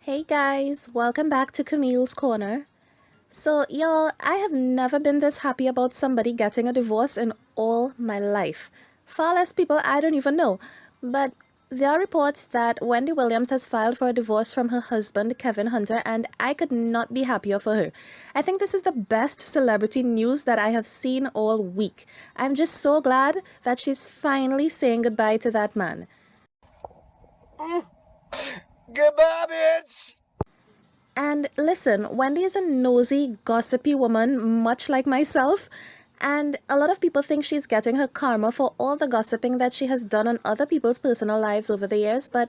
Hey guys, welcome back to Camille's Corner. So, y'all, I have never been this happy about somebody getting a divorce in all my life. Far less people I don't even know. But there are reports that Wendy Williams has filed for a divorce from her husband, Kevin Hunter, and I could not be happier for her. I think this is the best celebrity news that I have seen all week. I'm just so glad that she's finally saying goodbye to that man. Goodbye, bitch! And listen, Wendy is a nosy, gossipy woman, much like myself. And a lot of people think she's getting her karma for all the gossiping that she has done on other people's personal lives over the years. But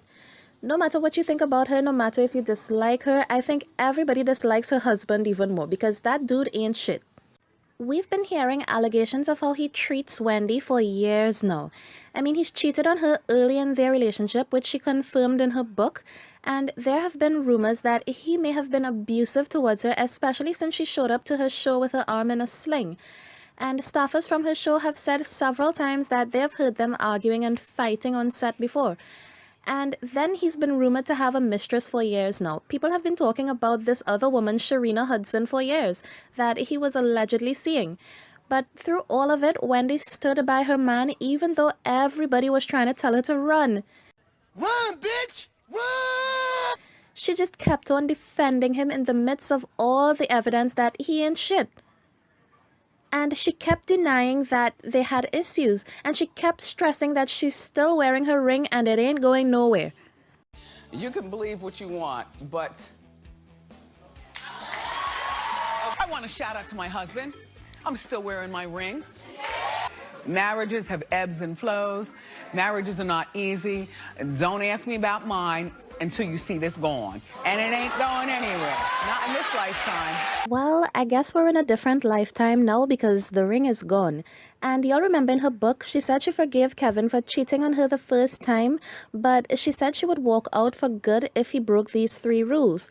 no matter what you think about her, no matter if you dislike her, I think everybody dislikes her husband even more because that dude ain't shit. We've been hearing allegations of how he treats Wendy for years now. I mean, he's cheated on her early in their relationship, which she confirmed in her book, and there have been rumors that he may have been abusive towards her, especially since she showed up to her show with her arm in a sling. And staffers from her show have said several times that they have heard them arguing and fighting on set before. And then he's been rumored to have a mistress for years now. People have been talking about this other woman, Sharina Hudson, for years, that he was allegedly seeing. But through all of it, Wendy stood by her man even though everybody was trying to tell her to run. Run, bitch! Run! She just kept on defending him in the midst of all the evidence that he ain't shit. And she kept denying that they had issues, and she kept stressing that she's still wearing her ring and it ain't going nowhere. You can believe what you want, but I want to shout out to my husband. I'm still wearing my ring. Marriages have ebbs and flows. Marriages are not easy. Don't ask me about mine until you see this gone. And it ain't going anywhere. Not in this lifetime. Well, I guess we're in a different lifetime now because the ring is gone. And you'll remember in her book, she said she forgave Kevin for cheating on her the first time, but she said she would walk out for good if he broke these 3 rules,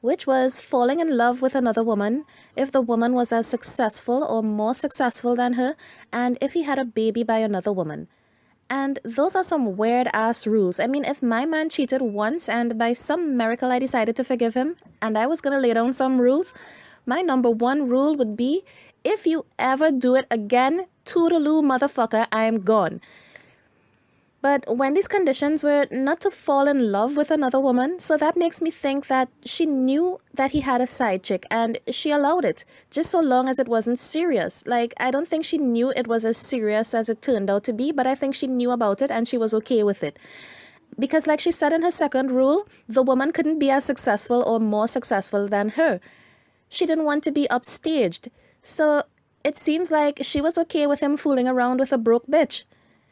which was falling in love with another woman, if the woman was as successful or more successful than her, and if he had a baby by another woman. And those are some weird-ass rules. I mean, if my man cheated once and by some miracle I decided to forgive him and I was going to lay down some rules, my number 1 rule would be, if you ever do it again, toodaloo motherfucker, I am gone. But Wendy's conditions were not to fall in love with another woman, so that makes me think that she knew that he had a side chick and she allowed it, just so long as it wasn't serious. Like, I don't think she knew it was as serious as it turned out to be, but I think she knew about it and she was okay with it. Because like she said in her second rule, the woman couldn't be as successful or more successful than her. She didn't want to be upstaged. So it seems like she was okay with him fooling around with a broke bitch.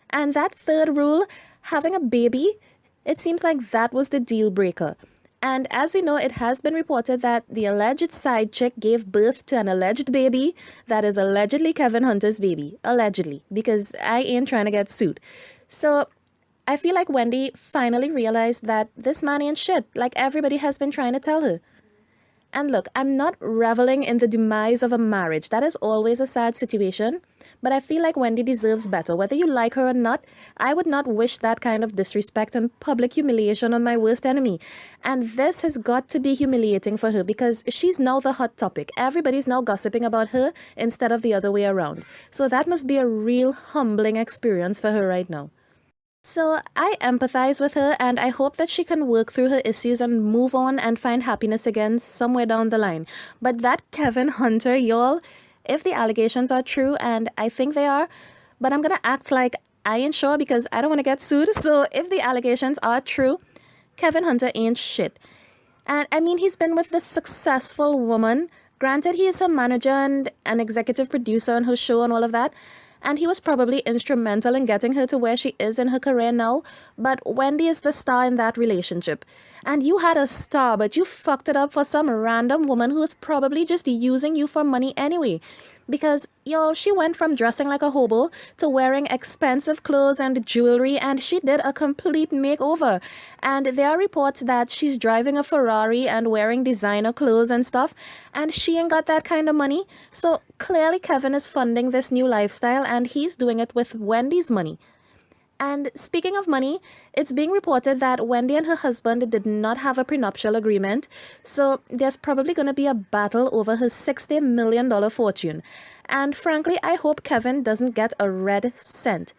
And that third rule, having a baby, it seems like that was the deal breaker. And as we know, it has been reported that the alleged side chick gave birth to an alleged baby that is allegedly Kevin Hunter's baby. Allegedly, because I ain't trying to get sued. So I feel like Wendy finally realized that this man ain't shit, like everybody has been trying to tell her. And look, I'm not reveling in the demise of a marriage. That is always a sad situation. But I feel like Wendy deserves better. Whether you like her or not, I would not wish that kind of disrespect and public humiliation on my worst enemy. And this has got to be humiliating for her because she's now the hot topic. Everybody's now gossiping about her instead of the other way around. So that must be a real humbling experience for her right now. So I empathize with her and I hope that she can work through her issues and move on and find happiness again somewhere down the line. But that Kevin Hunter, y'all, if the allegations are true, and I think they are, but I'm gonna act like I ain't sure because I don't want to get sued. So if the allegations are true, Kevin Hunter ain't shit. And I mean, he's been with this successful woman. Granted, he is her manager and an executive producer on her show and all of that. And he was probably instrumental in getting her to where she is in her career now. But Wendy is the star in that relationship. And you had a star, but you fucked it up for some random woman who was probably just using you for money anyway. Because, y'all, she went from dressing like a hobo to wearing expensive clothes and jewelry, and she did a complete makeover. And there are reports that she's driving a Ferrari and wearing designer clothes and stuff, and she ain't got that kind of money. So clearly Kevin is funding this new lifestyle, and he's doing it with Wendy's money. And speaking of money, it's being reported that Wendy and her husband did not have a prenuptial agreement, so there's probably going to be a battle over his $60 million fortune. And frankly, I hope Kevin doesn't get a red cent.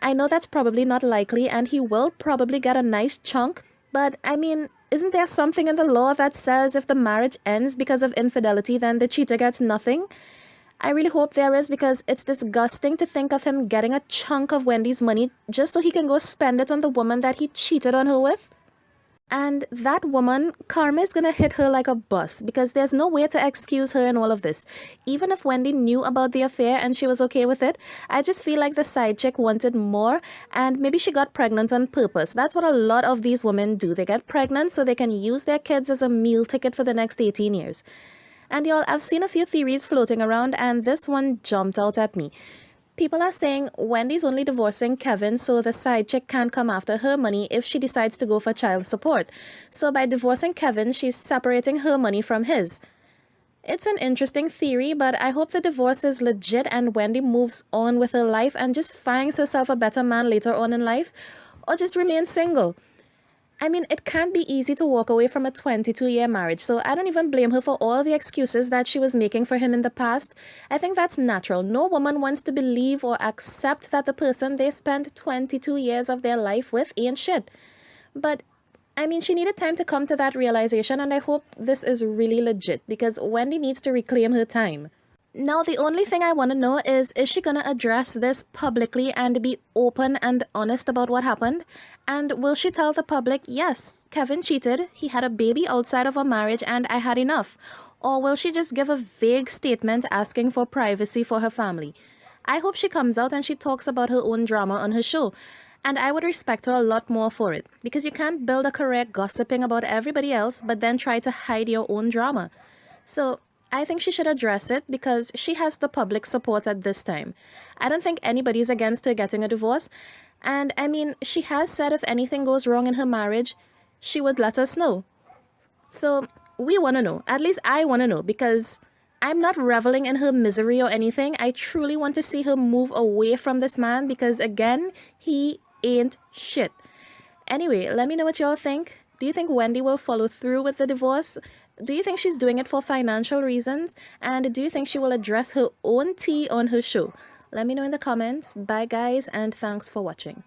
I know that's probably not likely, and he will probably get a nice chunk, but I mean, isn't there something in the law that says if the marriage ends because of infidelity, then the cheater gets nothing? I really hope there is, because it's disgusting to think of him getting a chunk of Wendy's money just so he can go spend it on the woman that he cheated on her with. And that woman, karma is gonna hit her like a bus, because there's no way to excuse her in all of this. Even if Wendy knew about the affair and she was okay with it, I just feel like the side chick wanted more, and maybe she got pregnant on purpose. That's what a lot of these women do. They get pregnant so they can use their kids as a meal ticket for the next 18 years. And y'all, I've seen a few theories floating around, and this one jumped out at me. People are saying Wendy's only divorcing Kevin so the side chick can't come after her money if she decides to go for child support. So by divorcing Kevin, she's separating her money from his. It's an interesting theory, but I hope the divorce is legit and Wendy moves on with her life and just finds herself a better man later on in life, or just remains single. I mean, it can't be easy to walk away from a 22-year marriage, so I don't even blame her for all the excuses that she was making for him in the past. I think that's natural. No woman wants to believe or accept that the person they spent 22 years of their life with ain't shit. But, I mean, she needed time to come to that realization, and I hope this is really legit, because Wendy needs to reclaim her time. Now, the only thing I want to know is she going to address this publicly and be open and honest about what happened? And will she tell the public, yes, Kevin cheated, he had a baby outside of our marriage, and I had enough? Or will she just give a vague statement asking for privacy for her family? I hope she comes out and she talks about her own drama on her show. And I would respect her a lot more for it, because you can't build a career gossiping about everybody else but then try to hide your own drama. So I think she should address it, because she has the public support at this time. I don't think anybody's against her getting a divorce. And I mean, she has said if anything goes wrong in her marriage, she would let us know. So we want to know. At least I want to know, because I'm not reveling in her misery or anything. I truly want to see her move away from this man, because again, he ain't shit. Anyway, let me know what y'all think. Do you think Wendy will follow through with the divorce? Do you think she's doing it for financial reasons? And do you think she will address her own tea on her show? Let me know in the comments. Bye guys, and thanks for watching.